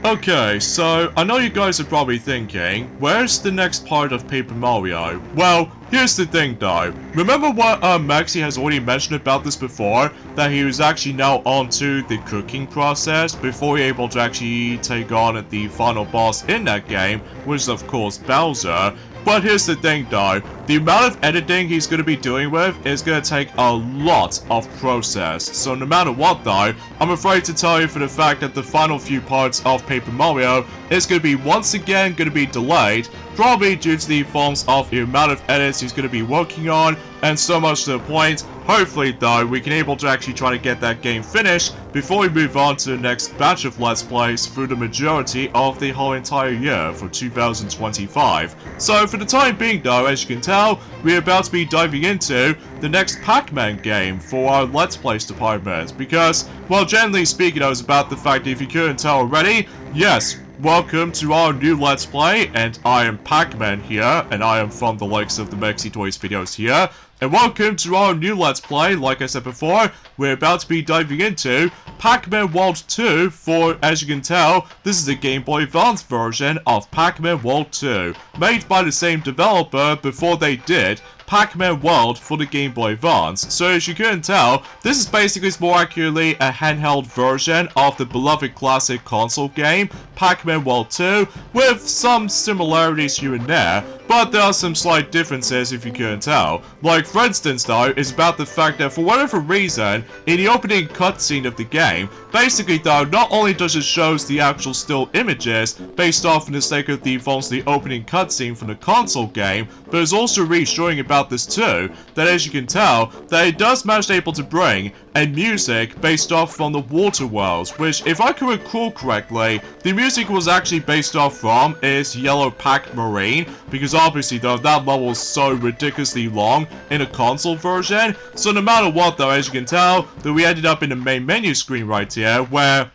Okay, so I know you guys are probably thinking, where's the next part of Paper Mario? Well, here's the thing though. Remember what Maxi has already mentioned about this before? That he was actually now onto the cooking process before you're able to actually take on the final boss in that game, which is of course Bowser. But here's the thing though, the amount of editing he's going to be doing with is going to take a lot of process. So no matter what though, I'm afraid to tell you for the fact that the final few parts of Paper Mario is going to be once again going to be delayed, probably due to the forms of the amount of edits he's going to be working on, and so much to the point, hopefully though, we can able to actually try to get that game finished before we move on to the next batch of Let's Plays through the majority of the whole entire year for 2025. So for the time being though, as you can tell, we're about to be diving into the next Pac-Man game for our Let's Plays department, because, well, generally speaking, I was about the fact that if you couldn't tell already, yes, welcome to our new Let's Play, and I am Pac-Man here, and I am from the likes of the Mexi Toys videos here, and welcome to our new Let's Play. Like I said before, we're about to be diving into Pac-Man World 2 for, as you can tell, this is the Game Boy Advance version of Pac-Man World 2, made by the same developer before they did Pac-Man World for the Game Boy Advance. So as you couldn't tell, this is basically more accurately a handheld version of the beloved classic console game, Pac-Man World 2, with some similarities here and there, but there are some slight differences if you couldn't tell. Like for instance though, is about the fact that for whatever reason, in the opening cutscene of the game, basically though, not only does it show the actual still images based off in the sake of the forms of the opening cutscene from the console game, but it's also reassuring about this too, that as you can tell, that it does manage able to bring a music based off from the water worlds, which if I can recall correctly, the music was actually based off from is Yellow Pac Marine, because obviously though that level is so ridiculously long in a console version. So no matter what though, as you can tell, that we ended up in the main menu screen right here, where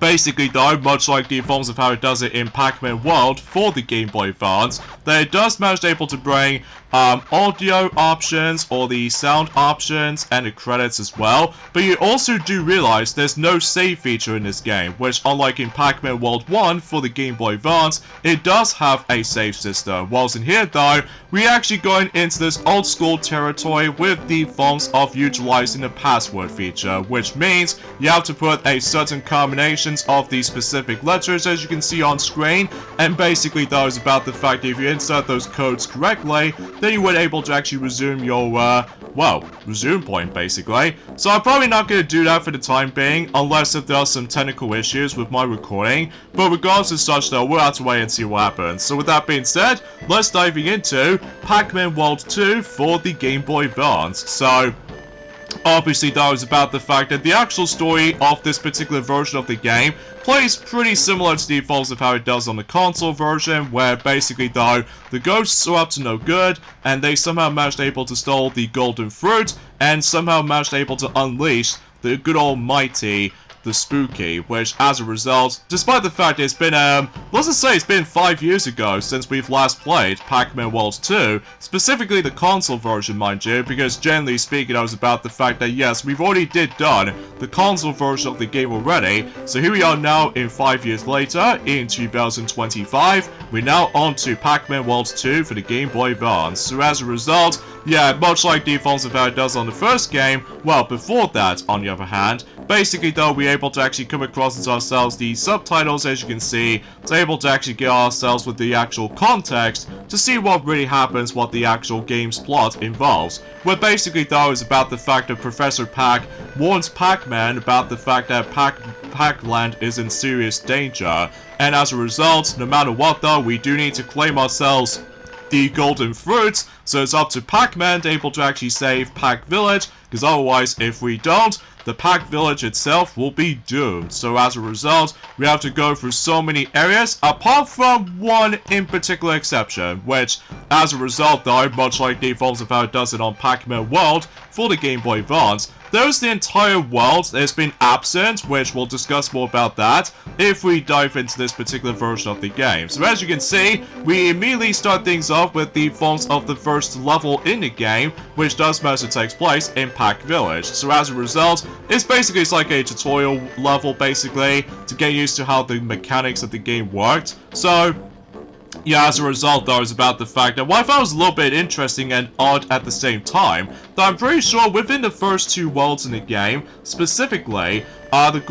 basically though, much like the forms of how it does it in Pac-Man World for the Game Boy Advance, that it does manage able to bring audio options or the sound options and the credits as well, but you also do realize there's no save feature in this game, which unlike in Pac-Man World 1 for the Game Boy Advance, it does have a save system, whilst in here though, we're actually going into this old school territory with the forms of utilizing the password feature, which means you have to put a certain combinations of these specific letters as you can see on screen, and basically though is about the fact that if you insert those codes correctly, then you would able to actually resume your, well, resume point basically. So I'm probably not going to do that for the time being, unless if there are some technical issues with my recording, but regardless of such though, we'll have to wait and see what happens. So with that being said, let's diving into Pac-Man World 2 for the Game Boy Advance. So obviously that was about the fact that the actual story of this particular version of the game plays pretty similar to the defaults of how it does on the console version, where basically though, the ghosts are up to no good, and they somehow managed able to steal the golden fruit, and somehow managed able to unleash the good almighty the spooky, which as a result, despite the fact it's been, let's just say it's been 5 years ago since we've last played Pac-Man World 2, specifically the console version mind you, because generally speaking I was about the fact that yes, we've already done the console version of the game already, so here we are now in 5 years later, in 2025, we're now on to Pac-Man World 2 for the Game Boy Advance. So as a result, yeah, much like the defaults of how it does on the first game, well before that on the other hand, basically though we're able to actually come across into ourselves the subtitles as you can see, to able to actually get ourselves with the actual context to see what really happens, what the actual game's plot involves. Where basically though is about the fact that Professor Pac warns Pac-Man about the fact that Pac-Land is in serious danger, and as a result, no matter what though, we do need to claim ourselves the golden fruits, so it's up to Pac-Man able to actually save Pac-Village, because otherwise if we don't, the Pac-Village itself will be doomed. So as a result, we have to go through so many areas, apart from one in particular exception, which as a result though, much like the forms of how it does it on Pac-Man World for the Game Boy Advance, there's the entire world that's been absent, which we'll discuss more about that if we dive into this particular version of the game. So as you can see, we immediately start things off with the forms of the first level in the game, which does mostly takes place in Pac-Village. So as a result, it's like a tutorial level basically to get used to how the mechanics of the game worked. So yeah, as a result though, it's about the fact that what I found was a little bit interesting and odd at the same time, that I'm pretty sure within the first 2 worlds in the game, specifically, the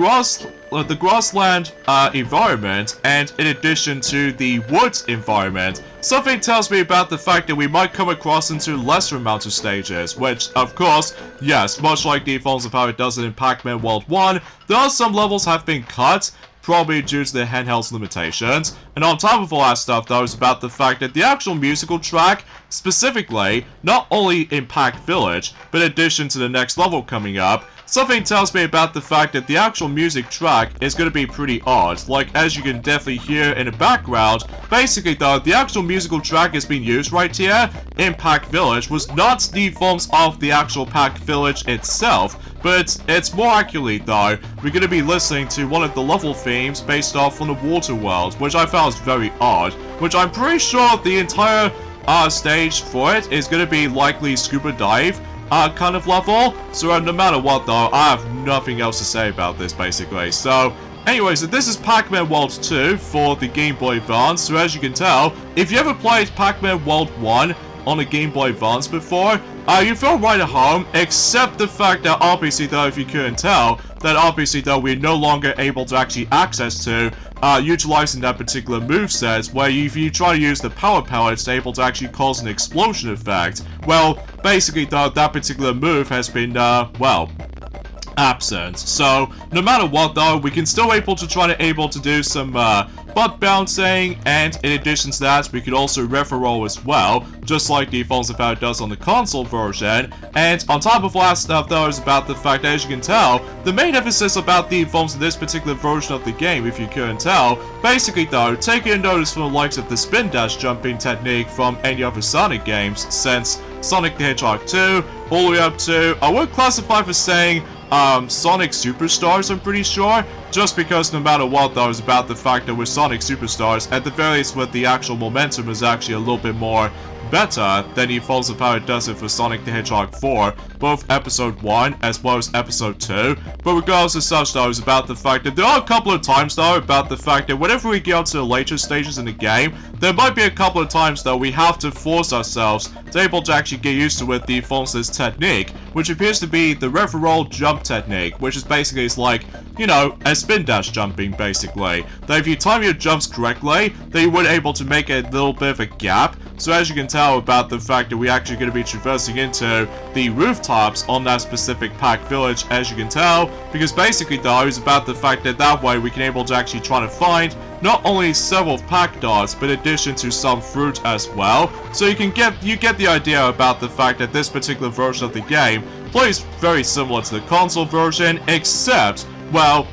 grassland environment, and in addition to the woods environment, something tells me about the fact that we might come across into lesser amounts of stages, which, of course, yes, much like the forms of how it does it in Pac-Man World 1, there are some levels have been cut, probably due to the handheld's limitations. And on top of all that stuff though, is about the fact that the actual musical track, specifically, not only in Pac-Village, but in addition to the next level coming up, something tells me about the fact that the actual music track is going to be pretty odd. Like, as you can definitely hear in the background, basically though, the actual musical track is being used right here in Pac-Village was not the forms of the actual Pac-Village itself, but it's more accurately though, we're going to be listening to one of the level themes based off from the water world, which I found was very odd, which I'm pretty sure the entire stage for it is going to be likely scuba dive kind of level. So no matter what though, I have nothing else to say about this basically. So anyways, this is Pac-Man World 2 for the Game Boy Advance. So as you can tell, if you ever played Pac-Man World 1 on a Game Boy Advance before, you feel right at home, except the fact that obviously though, if you couldn't tell, that obviously though we're no longer able to actually access to utilizing that particular moveset, where if you try to use the power pellet, it's able to actually cause an explosion effect. Well, basically though, that particular move has been, well, absent. So no matter what though, we can still able to do some butt bouncing, and in addition to that, we could also river roll as well, just like the forms of how it does on the console version. And on top of all that stuff though, is about the fact that, as you can tell, the main emphasis about the forms of this particular version of the game, if you couldn't tell, basically though, taking notice from the likes of the spin dash jumping technique from any other Sonic games, since Sonic the Hedgehog 2, all the way up to, I would classify for saying, Sonic Superstars, I'm pretty sure, just because no matter what though, is about the fact that with Sonic Superstars, at the very least with the actual momentum is actually a little bit more better than the forms of how it does it for Sonic the Hedgehog 4, both Episode 1 as well as Episode 2. But regardless of such though, is about the fact that there are a couple of times though, about the fact that whenever we get to the later stages in the game, there might be a couple of times though we have to force ourselves to able to actually get used to with the forms of this technique, which appears to be the river roll jump technique, which is basically, it's like, you know, a spin dash jumping basically. That if you time your jumps correctly, then you would able to make a little bit of a gap. So as you can tell about the fact that we're actually going to be traversing into the rooftops on that specific Pac-Village, as you can tell, because basically though, it's about the fact that that way we can able to actually try to find not only several Pac-Dots, but in addition to some fruit as well. So you get the idea about the fact that this particular version of the game plays very similar to the console version, except, well,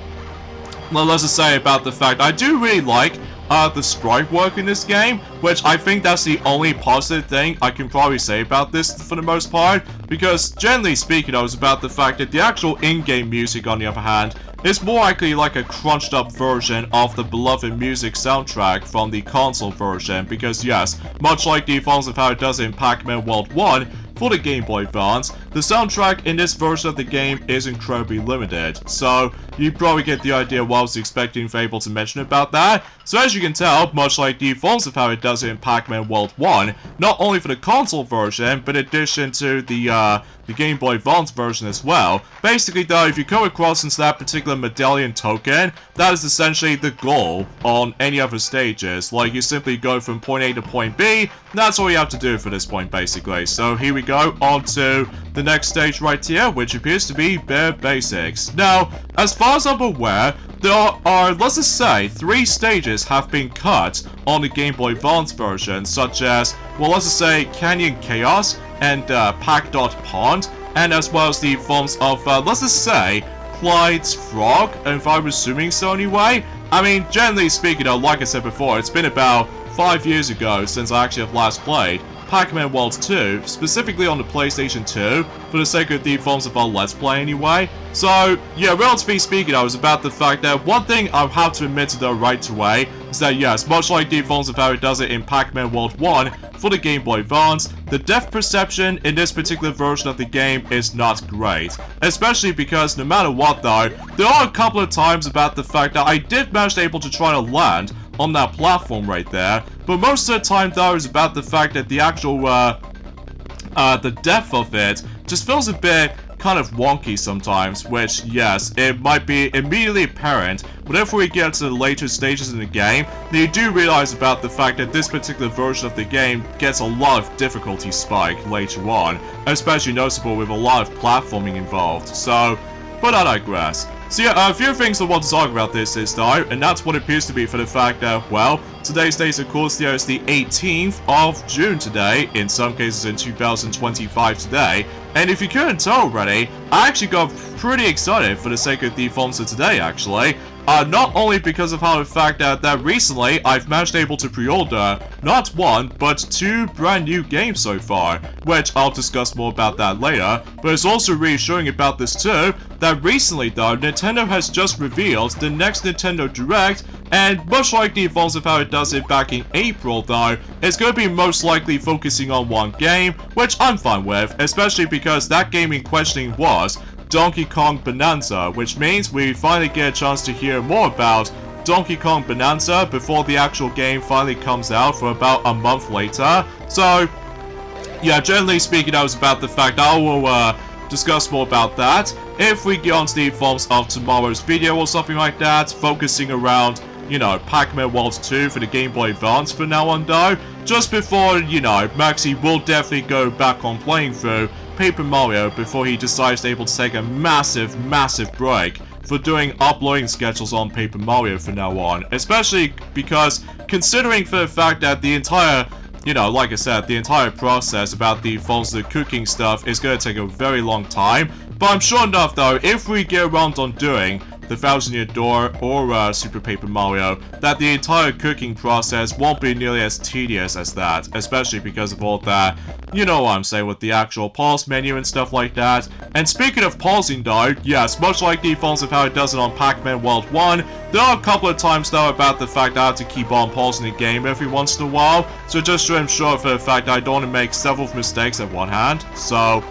let's just say about the fact I do really like the sprite work in this game, which I think that's the only positive thing I can probably say about this for the most part, because generally speaking, I was about the fact that the actual in-game music, on the other hand, is more likely like a crunched up version of the beloved music soundtrack from the console version, because yes, much like the forms of how it does in Pac-Man World 1, for the Game Boy Advance, the soundtrack in this version of the game is incredibly limited. So you probably get the idea what I was expecting for able to mention about that. So as you can tell, much like the forms of how it does it in Pac-Man World 1, not only for the console version, but in addition to the Game Boy Advance version as well. Basically though, if you come across into that particular medallion token, that is essentially the goal on any other stages. Like, you simply go from point A to point B, and that's all you have to do for this point basically. So here we go on to the next stage right here, which appears to be bare basics. Now, as far as I'm aware, there are, let's just say, 3 stages have been cut on the Game Boy Advance version, such as, well, let's just say Canyon Chaos and Pac-Dot Pond, and as well as the forms of, let's just say, Clyde's Frog, if I'm assuming so anyway. I mean, generally speaking, though, like I said before, it's been about 5 years ago since I actually have last played Pac-Man World 2, specifically on the PlayStation 2, for the sake of the forms of our Let's Play anyway. So, yeah, relatively speaking, I was about the fact that one thing I have to admit to though right away is that yes, much like the forms of how it does it in Pac-Man World 1 for the Game Boy Advance, the depth perception in this particular version of the game is not great. Especially because no matter what though, there are a couple of times about the fact that I did manage to try to land on that platform right there, but most of the time though is about the fact that the actual, the depth of it just feels a bit kind of wonky sometimes, which, yes, it might be immediately apparent whenever we get to the later stages in the game, then you do realize about the fact that this particular version of the game gets a lot of difficulty spike later on, especially noticeable with a lot of platforming involved, so, but I digress. So yeah, a few things I want to talk about this though, and that's what it appears to be for the fact that, well, today's date of course there is the 18th of June today, in some cases in 2025 today, and if you couldn't tell already, I actually got pretty excited for the sake of the forms of today actually. Not only because of how the fact that recently I've managed to pre-order not one, but 2 brand new games so far, which I'll discuss more about that later, but it's also reassuring about this too, that recently though, Nintendo has just revealed the next Nintendo Direct, and much like the forms of how it does it back in April though, it's going to be most likely focusing on one game, which I'm fine with, especially because that game in questioning was Donkey Kong Bonanza, which means we finally get a chance to hear more about Donkey Kong Bonanza before the actual game finally comes out for about a month later. So, yeah, generally speaking, that was about the fact I will discuss more about that if we get on to the forms of tomorrow's video or something like that, focusing around, you know, Pac-Man World 2 for the Game Boy Advance for now on though, just before, you know, Maxi will definitely go back on playing through Paper Mario before he decides to take a massive break for doing uploading schedules on Paper Mario from now on, especially because considering for the fact that the entire, you know, like I said, the entire process about the forms of the cooking stuff is going to take a very long time, but I'm sure enough though, if we get around on doing the Thousand Year Door or Super Paper Mario, that the entire cooking process won't be nearly as tedious as that, especially because of all that, you know what I'm saying, with the actual pause menu and stuff like that. And speaking of pausing though, yes, much like the forms of how it does it on Pac-Man World 1, there are a couple of times though about the fact that I have to keep on pausing the game every once in a while, so just to ensure for the fact that I don't want to make several mistakes at one hand, so...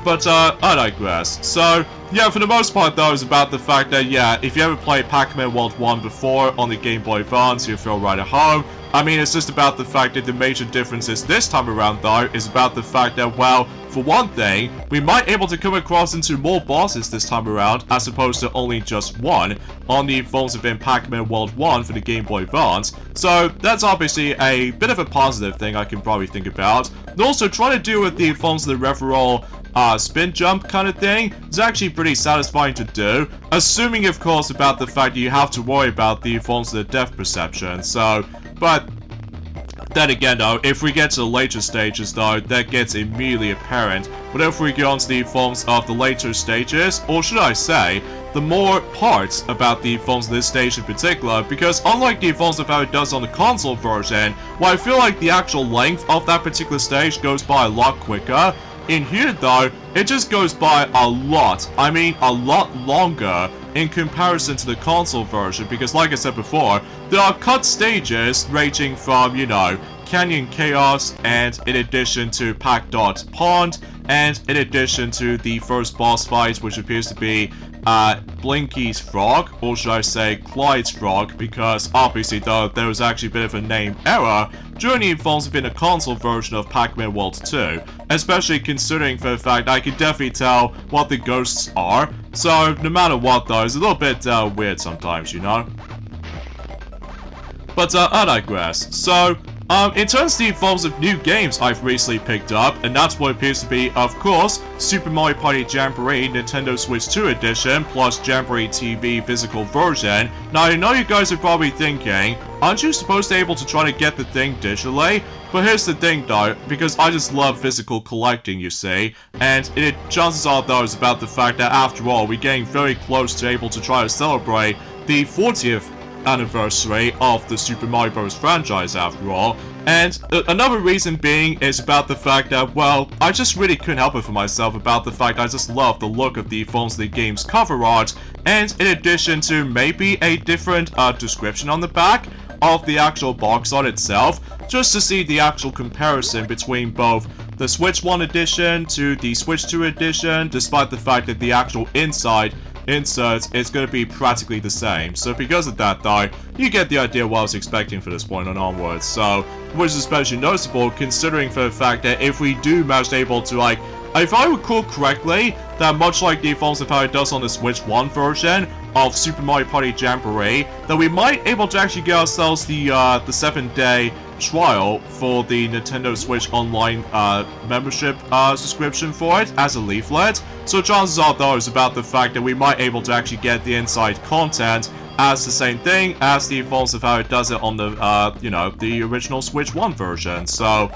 But, I digress. So, yeah, for the most part though, it's about the fact that, yeah, if you ever played Pac-Man World 1 before on the Game Boy Advance, you feel right at home. I mean, it's just about the fact that the major differences this time around though, is about the fact that, well, for one thing, we might be able to come across into more bosses this time around, as opposed to only just one, on the forms of in Pac-Man World 1 for the Game Boy Advance. So, that's obviously a bit of a positive thing I can probably think about. And also, trying to deal with the forms of the referral spin jump kind of thing is actually pretty satisfying to do, assuming of course about the fact that you have to worry about the forms of the depth perception, so, but then again though, if we get to the later stages though, that gets immediately apparent whenever we get onto the forms of the later stages, or should I say, the more parts about the forms of this stage in particular, because unlike the forms of how it does on the console version, where I feel like the actual length of that particular stage goes by a lot quicker, in here though, it just goes by a lot, I mean a lot longer in comparison to the console version, because like I said before, there are cut stages ranging from, you know, Canyon Chaos, and in addition to Pac-Dot Pond, and in addition to the first boss fight, which appears to be Blinky's Frog, or should I say Clyde's Frog, because obviously though there was actually a bit of a name error during the forms within a console version of Pac-Man World 2, especially considering for the fact I can definitely tell what the ghosts are, so no matter what though, it's a little bit weird sometimes, you know? But I digress. So, in terms of the forms of new games I've recently picked up, and that's what appears to be, of course, Super Mario Party Jamboree Nintendo Switch 2 Edition plus Jamboree TV physical version. Now I know you guys are probably thinking, aren't you supposed to be able to try to get the thing digitally? But here's the thing though, because I just love physical collecting, you see, and chances are though is about the fact that after all, we're getting very close to able to try to celebrate the 40th anniversary of the Super Mario Bros. Franchise after all, And another reason being is about the fact that, well, I just really couldn't help it for myself about the fact I just love the look of the Phones League game's cover art, and in addition to maybe a different description on the back of the actual box art itself, just to see the actual comparison between both the Switch 1 edition to the Switch 2 edition, despite the fact that the actual inside insert is going to be practically the same. So because of that though, you get the idea what I was expecting for this point on onwards. So, which is especially noticeable considering for the fact that if we do manage able to, like, if I recall correctly, that much like the Phones of how it does on the Switch 1 version of Super Mario Party Jamboree, that we might able to actually get ourselves the 7-day trial for the Nintendo Switch Online membership subscription for it as a leaflet. So chances are though is about the fact that we might able to actually get the inside content as the same thing as the Phones of how it does it on the you know, the original Switch 1 version. So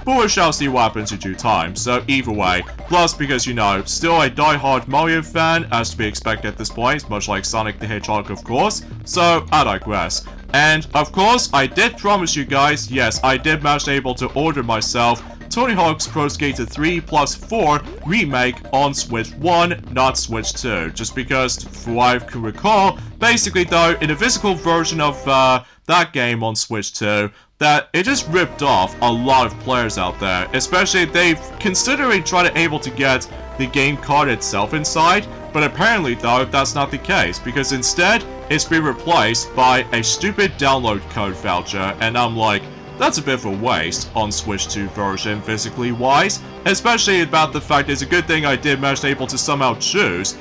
but we shall see what happens in due time, so either way. Plus, because, you know, still a die-hard Mario fan, as to be expected at this point, much like Sonic the Hedgehog, of course, so I digress. And, of course, I did promise you guys, yes, I did manage able to order myself Tony Hawk's Pro Skater 3 plus 4 remake on Switch 1, not Switch 2, just because, from what I can recall, basically though, in the physical version of that game on Switch 2, that it just ripped off a lot of players out there, especially if they've considering trying to able to get the game card itself inside, but apparently though that's not the case, because instead it's been replaced by a stupid download code voucher, and I'm like, that's a bit of a waste on Switch 2 version physically wise, especially about the fact it's a good thing I did manage to able to somehow choose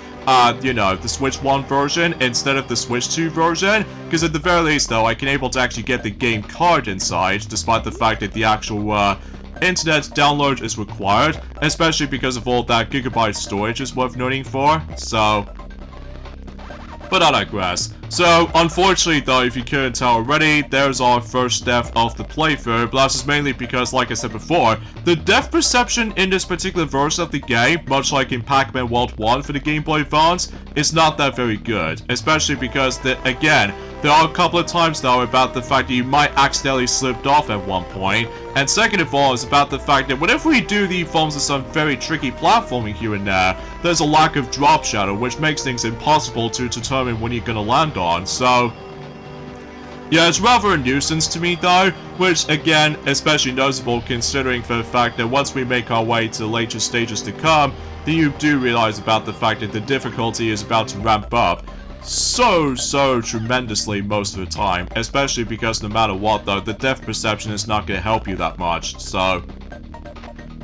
you know, the Switch 1 version instead of the Switch 2 version, because at the very least though, I can able to actually get the game card inside, despite the fact that the actual internet download is required, especially because of all that gigabyte storage is worth noting for, so... But I digress. So, unfortunately though, if you couldn't tell already, there's our first death of the playthrough, but that's just mainly because, like I said before, the depth perception in this particular version of the game, much like in Pac-Man World 1 for the Game Boy Advance, is not that very good, especially because, again, there are a couple of times though about the fact that you might accidentally slipped off at one point, and second of all is about the fact that whenever we do the forms of some very tricky platforming here and there, there's a lack of drop shadow, which makes things impossible to determine when you're gonna land on, so... yeah, it's rather a nuisance to me though, which again, especially noticeable considering for the fact that once we make our way to the later stages to come, then you do realize about the fact that the difficulty is about to ramp up so tremendously most of the time, especially because no matter what though, the depth perception is not going to help you that much, so...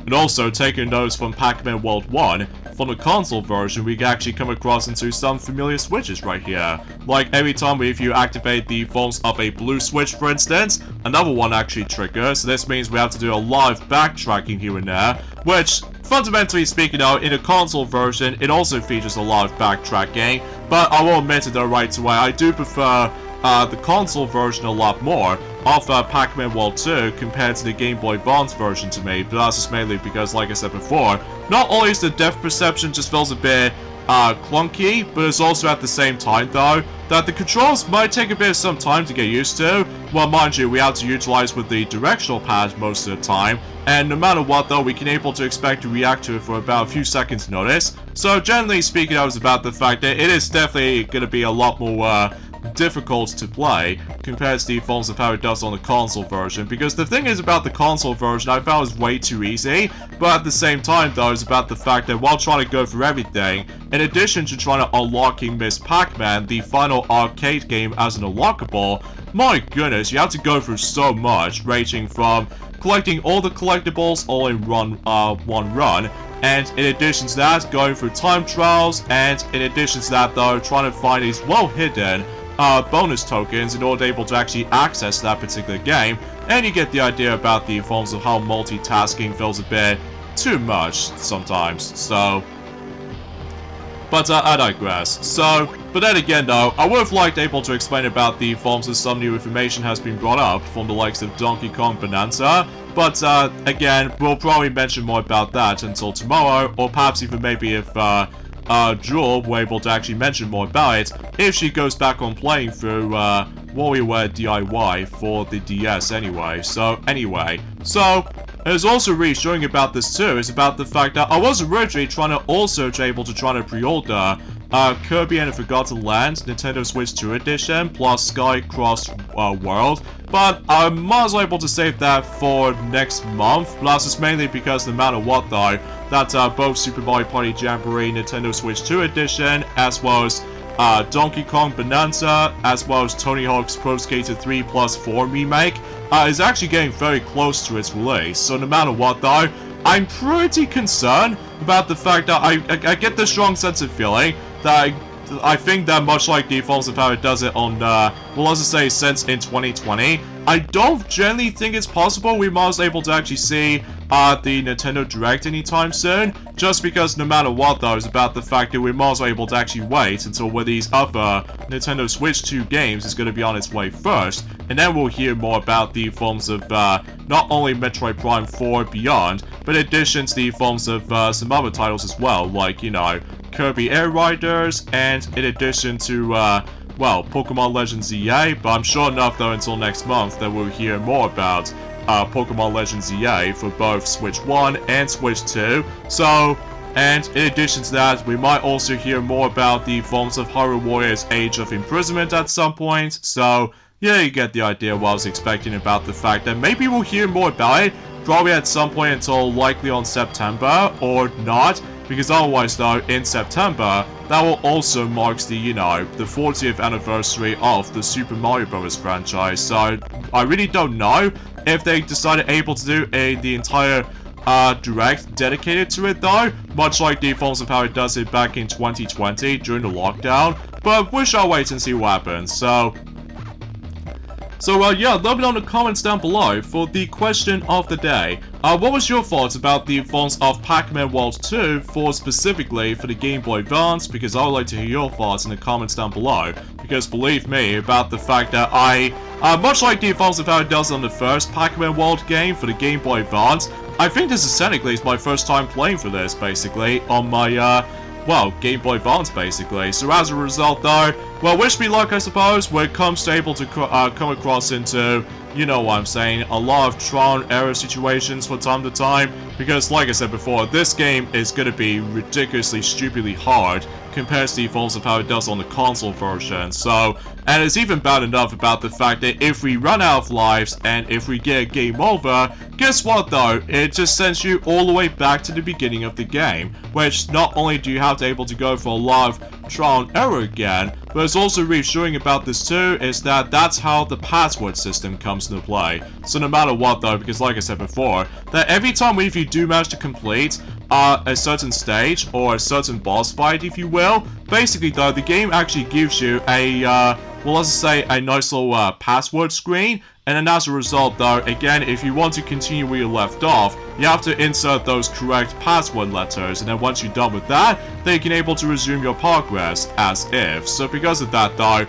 And also, taking notes from Pac-Man World 1, from the console version, we can actually come across into some familiar switches right here. Like, every time if you activate the phones of a blue switch, for instance, another one actually triggers, so this means we have to do a lot of backtracking here and there, which, fundamentally speaking though, in the console version, it also features a lot of backtracking, but I will admit it though right away, I do prefer the console version a lot more of Pac-Man World 2 compared to the Game Boy Advance version to me, but that's just mainly because, like I said before, not only is the depth perception just feels a bit clunky, but it's also at the same time though, that the controls might take a bit of some time to get used to. Well, mind you, we have to utilize with the directional pad most of the time, and no matter what though, we can able to expect to react to it for about a few seconds notice. So generally speaking, I was about the fact that it is definitely going to be a lot more difficult to play compared to the forms of how it does on the console version, because the thing is about the console version I found was way too easy, but at the same time though it's about the fact that while trying to go through everything, in addition to trying to unlocking Miss Pac-Man, the final arcade game as an unlockable, my goodness, you have to go through so much, ranging from collecting all the collectibles all in one run, and in addition to that, going through time trials, and in addition to that though, trying to find these well hidden bonus tokens in order to able to actually access that particular game, and you get the idea about the forms of how multitasking feels a bit too much sometimes, so... But I digress. So, but then again though, I would have liked able to explain about the forms as some new information has been brought up from the likes of Donkey Kong Bonanza, but again, we'll probably mention more about that until tomorrow, or perhaps even maybe if Jewel were able to actually mention more about it if she goes back on playing through WarioWare DIY for the DS anyway. So it's also reassuring about this too, is about the fact that I was originally able to try to pre-order Kirby and the Forgotten Land Nintendo Switch 2 Edition plus Sky Cross World, but I'm also able to save that for next month. Plus, it's mainly because no matter what though, that both Super Mario Party Jamboree Nintendo Switch 2 Edition, as well as Donkey Kong Bonanza, as well as Tony Hawk's Pro Skater 3 Plus 4 remake, is actually getting very close to its release. So no matter what though, I'm pretty concerned about the fact that I get the strong sense of feeling that I think that much like Defaults of how it does it on, well, let's just say since in 2020, I don't generally think it's possible we might be able to actually see the Nintendo Direct anytime soon, just because no matter what though, it's about the fact that we might be able to actually wait until where these other Nintendo Switch 2 games is going to be on its way first, and then we'll hear more about the forms of not only Metroid Prime 4 Beyond, but in addition to the forms of some other titles as well, like, you know, Kirby Air Riders, and in addition to, well, Pokemon Legends EA, but I'm sure enough though until next month that we'll hear more about Pokemon Legends EA for both Switch 1 and Switch 2. So, and in addition to that, we might also hear more about the forms of Hyrule Warriors Age of Imprisonment at some point. So, yeah, you get the idea what I was expecting about the fact that maybe we'll hear more about it, probably at some point until likely on September, or not. Because otherwise though, in September, that will also mark the, you know, the 40th anniversary of the Super Mario Bros. Franchise. So, I really don't know if they decided able to do the entire Direct dedicated to it though, much like Defaults of how it does it back in 2020 during the lockdown. But we shall wait and see what happens. So, yeah, let me know in the comments down below for the question of the day. What was your thoughts about the forms of Pac-Man World 2 specifically for the Game Boy Advance? Because I would like to hear your thoughts in the comments down below. Because believe me, about the fact that much like the forms of how it does on the first Pac-Man World game for the Game Boy Advance, I think this is technically my first time playing for this, basically, on my, well, Game Boy Advance, basically. So as a result, though, well, wish me luck, I suppose, when it comes to able to come across into, you know what I'm saying, a lot of Tron-era situations from time to time, because, like I said before, this game is going to be ridiculously, stupidly hard compared to the defaults of how it does on the console version. So, and it's even bad enough about the fact that if we run out of lives and if we get game over, guess what though? It just sends you all the way back to the beginning of the game, which not only do you have to able to go for a lot of Tron error again, but it's also reassuring about this too, is that that's how the password system comes into play. So no matter what though, because like I said before, that every time if you do manage to complete a certain stage or a certain boss fight, if you will, basically though, the game actually gives you a, well, let's say a nice little password screen, and then as a result though, again, if you want to continue where you left off, you have to insert those correct password letters, and then once you're done with that, then you can able to resume your progress as if. So because of that though,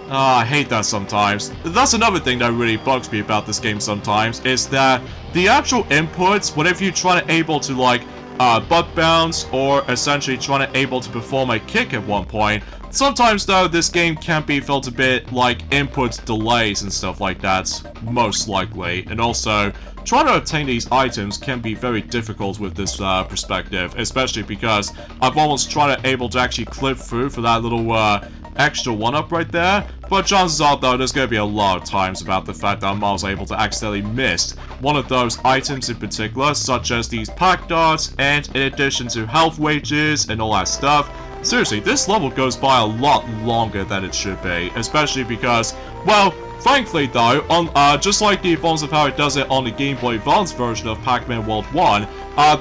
I hate that sometimes. That's another thing that really bugs me about this game sometimes, is that the actual inputs, whenever you try to able to like, butt bounce, or essentially trying to able to perform a kick at one point, sometimes though, this game can be felt a bit like input delays and stuff like that, most likely. And also, trying to obtain these items can be very difficult with this perspective, especially because I've almost tried to able to actually clip through for that little extra one-up right there, but chances are though there's going to be a lot of times about the fact that I was able to accidentally miss one of those items in particular, such as these pack darts, and in addition to health wages and all that stuff. Seriously, this level goes by a lot longer than it should be, especially because, well, thankfully though, on just like the forms of how it does it on the Game Boy Advance version of Pac-Man World 1,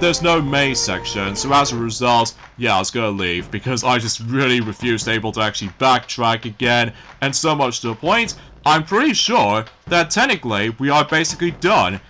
there's no maze section, so as a result, yeah, I was gonna leave, because I just really refused able to actually backtrack again, and so much to the point, I'm pretty sure that technically we are basically done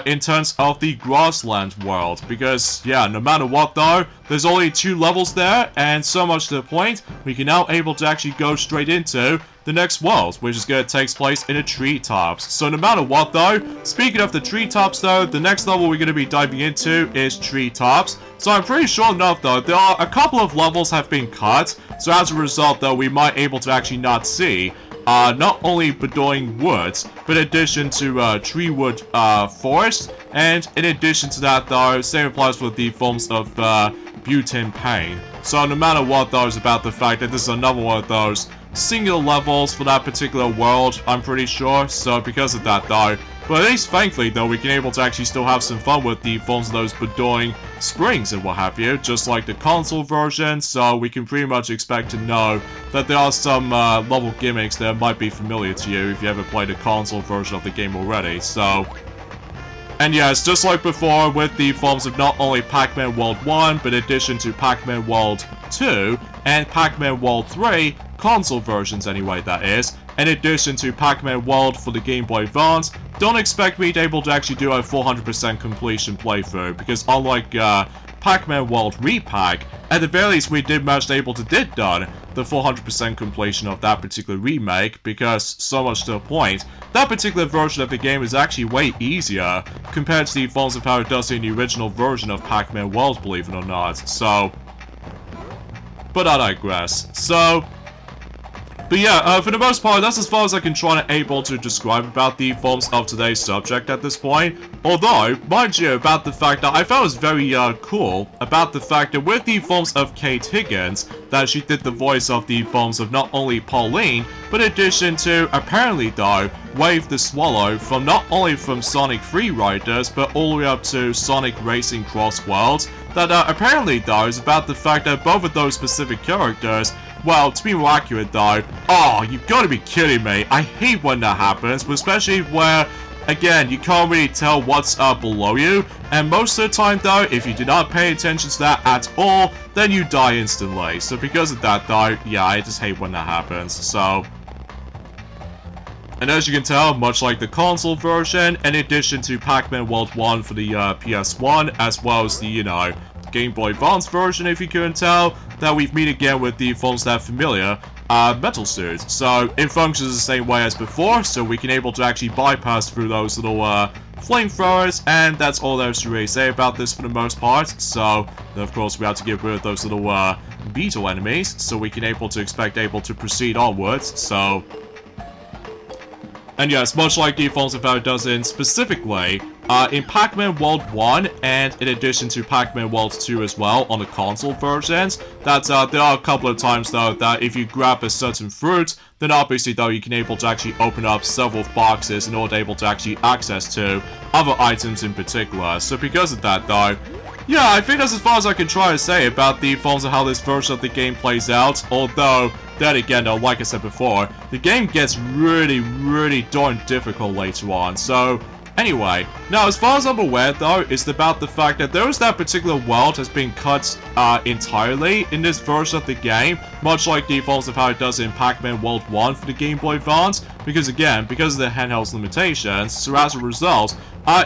in terms of the grassland world, because yeah, no matter what though, there's only 2 levels there, and so much to the point, we can now able to actually go straight into the next world, which is going to take place in the treetops. So no matter what though, speaking of the treetops though, the next level we're going to be diving into is treetops. So I'm pretty sure enough though, there are a couple of levels have been cut, so as a result though, we might able to actually not see not only Bedouin Woods, but in addition to Treewood Forest, and in addition to that though, same applies with the forms of Butane Pain. So no matter what though, is about the fact that this is another one of those singular levels for that particular world, I'm pretty sure, so because of that though. But at least thankfully though, we can able to actually still have some fun with the forms of those Bedouin Springs and what have you, just like the console version, so we can pretty much expect to know that there are some level gimmicks that might be familiar to you if you ever played the console version of the game already, so. And yes, just like before with the forms of not only Pac-Man World 1, but in addition to Pac-Man World 2 and Pac-Man World 3, console versions anyway that is, in addition to Pac-Man World for the Game Boy Advance, don't expect me to able to actually do a 400% completion playthrough, because unlike Pac-Man World Repack, at the very least we did manage to able to did done the 400% completion of that particular remake, because so much to the point, that particular version of the game is actually way easier compared to the forms of how it does in the original version of Pac-Man World, believe it or not, so. But I digress. So. But yeah, for the most part, that's as far as I can try and able to describe about the forms of today's subject at this point. Although, mind you, about the fact that I found it was very cool about the fact that with the forms of Kate Higgins, that she did the voice of the forms of not only Pauline, but in addition to, apparently though, Wave the Swallow from not only from Sonic Free Riders, but all the way up to Sonic Racing Cross Worlds, that apparently though is about the fact that both of those specific characters, well, to be more accurate though, oh, you've got to be kidding me, I hate when that happens, but especially where, again, you can't really tell what's below you, and most of the time though, if you do not pay attention to that at all, then you die instantly, so because of that though, yeah, I just hate when that happens, so. And as you can tell, much like the console version, in addition to Pac-Man World 1 for the PS1, as well as the, you know, Game Boy Advance version, if you couldn't tell, that we've meet again with the forms that are familiar, metal suits. So it functions the same way as before, so we can able to actually bypass through those little flamethrowers, and that's all there is to really say about this for the most part. So then of course we have to get rid of those little beetle enemies, so we can able to to proceed onwards. So. And yes, much like the forms of how it does in specifically, in Pac-Man World 1, and in addition to Pac-Man World 2 as well, on the console versions, that there are a couple of times though, that if you grab a certain fruit, then obviously though you can able to actually open up several boxes in order to able to actually access to other items in particular. So because of that though, yeah, I think that's as far as I can try to say about the forms of how this version of the game plays out, although, then again though, like I said before, the game gets really darn difficult later on, so. Anyway, now as far as I'm aware though, it's about the fact that there is that particular world has been cut entirely in this version of the game, much like the forms of how it does in Pac-Man World 1 for the Game Boy Advance, because again, because of the handheld's limitations, so as a result,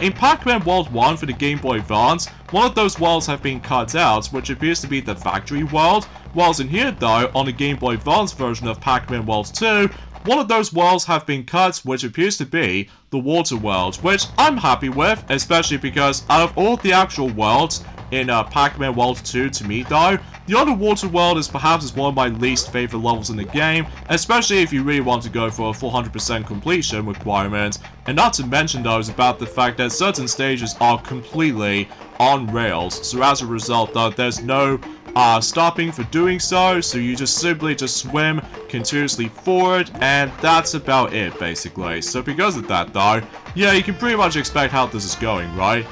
in Pac-Man World 1 for the Game Boy Advance, one of those worlds have been cut out, which appears to be the factory world, whilst in here though, on the Game Boy Advance version of Pac-Man World 2, one of those worlds have been cut, which appears to be the water world, which I'm happy with, especially because out of all the actual worlds in Pac-Man World 2 to me though, the underwater world is perhaps one of my least favorite levels in the game, especially if you really want to go for a 400% completion requirement, and not to mention though is about the fact that certain stages are completely on rails, so as a result though, there's no stopping for doing so, so you just simply swim continuously forward, and that's about it basically. So because of that though, yeah, you can pretty much expect how this is going, right?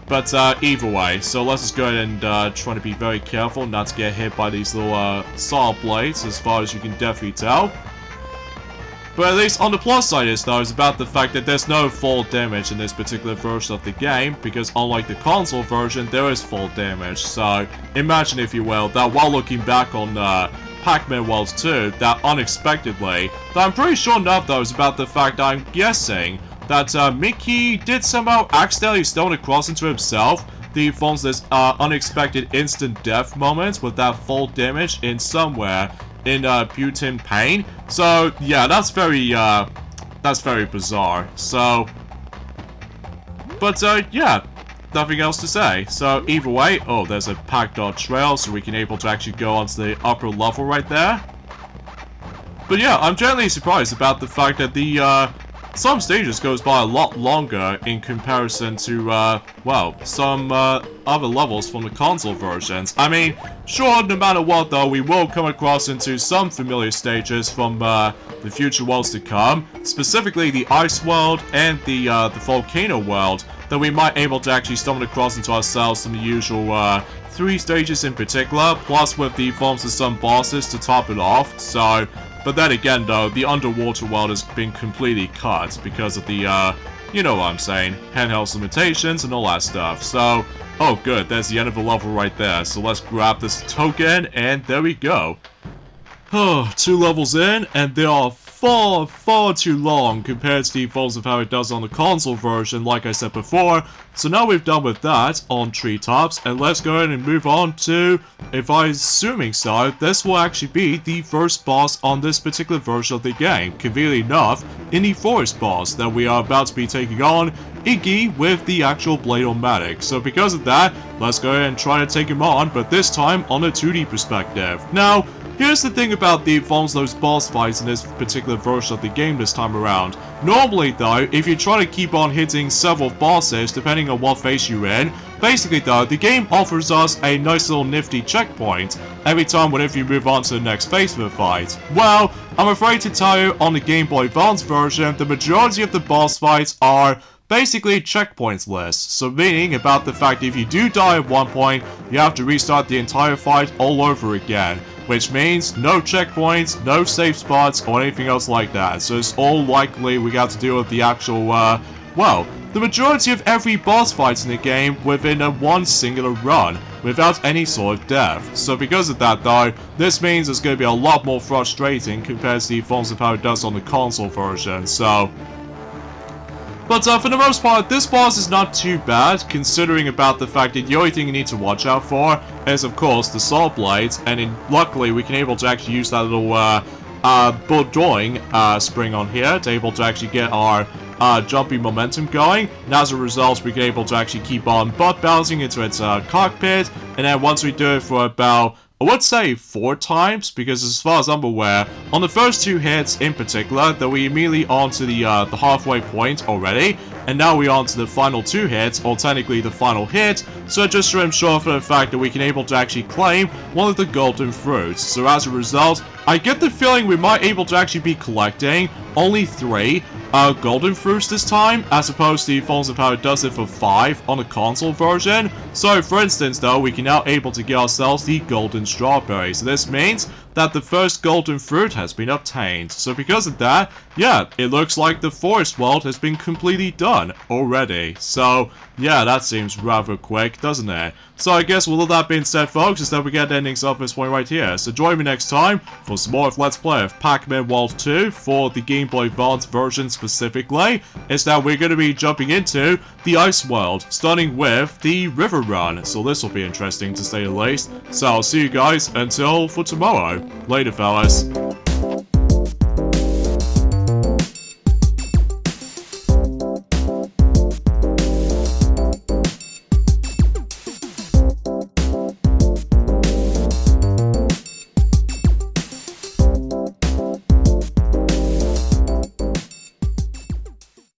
But either way, so let's just go ahead and try to be very careful not to get hit by these little saw blades, as far as you can definitely tell. But at least on the plus side is though, is about the fact that there's no fall damage in this particular version of the game, because unlike the console version, there is fall damage. So imagine, if you will, that while looking back on Pac-Man World 2, that unexpectedly, that I'm pretty sure enough though is about the fact that I'm guessing that Mickey did somehow accidentally stumble across into himself. He forms this unexpected instant death moment with that fall damage in somewhere in Butane Pain. So yeah, that's very bizarre. So, but yeah, nothing else to say. So either way, oh, there's a packed out trail, so we can able to actually go onto the upper level right there. But yeah, I'm generally surprised about the fact that the some stages goes by a lot longer in comparison to, well, some other levels from the console versions. I mean, sure, no matter what though, we will come across into some familiar stages from the future worlds to come, specifically the Ice World and the Volcano World, that we might able to actually stumble across into ourselves from the usual 3 stages in particular, plus with the forms of some bosses to top it off. So, but then again though, the underwater world has been completely cut because of the, you know what I'm saying, handheld limitations and all that stuff. So, oh good, there's the end of the level right there. So let's grab this token, and there we go. Oh, 2 levels in, and they are far too long compared to the defaults of how it does on the console version, like I said before. So now we've done with that on Treetops, and let's go ahead and move on to, if I'm assuming so, this will actually be the first boss on this particular version of the game. Conveniently enough, in the forest boss that we are about to be taking on, Inky with the actual blade on Matic. So because of that, let's go ahead and try to take him on, but this time on a 2D perspective. Now, here's the thing about the forms those boss fights in this particular version of the game this time around. Normally though, if you try to keep on hitting several bosses depending on what phase you're in, basically though, the game offers us a nice little nifty checkpoint every time whenever you move on to the next phase of the fight. Well, I'm afraid to tell you, on the Game Boy Advance version, the majority of the boss fights are basically checkpoints lists, so meaning about the fact that if you do die at one point, you have to restart the entire fight all over again. Which means no checkpoints, no safe spots, or anything else like that. So it's all likely we got to deal with the actual, well, the majority of every boss fight in the game within a one singular run, without any sort of death. So because of that though, this means it's going to be a lot more frustrating compared to the forms of how it does on the console version, so... But for the most part, this boss is not too bad, considering about the fact that the only thing you need to watch out for is, of course, the saw blades, and luckily we can able to actually use that little bulldoing spring on here to able to actually get our jumpy momentum going, and as a result we can able to actually keep on butt bouncing into its cockpit, and then once we do it for about, I would say 4 times, because as far as I'm aware, on the first 2 hits in particular, that we immediately onto the halfway point already, and now we're on to the final 2 hits, or technically the final hit, so just to ensure for the fact that we can able to actually claim one of the golden fruits. So as a result, I get the feeling we might able to actually be collecting only 3 golden fruits this time, as opposed to the forms of how it does it for 5 on the console version. So for instance though, we can now able to get ourselves the golden strawberry. So this means that the first golden fruit has been obtained. So because of that, yeah, it looks like the forest world has been completely done already. So yeah, that seems rather quick, doesn't it? So I guess with all that being said folks, is that we get the endings of this point right here. So join me next time for some more of Let's Play of Pac-Man World 2 for the Game Boy Advance version specifically. Is that we're going to be jumping into the Ice World, starting with the River Run. So this will be interesting to say the least. So I'll see you guys until for tomorrow. Later fellas.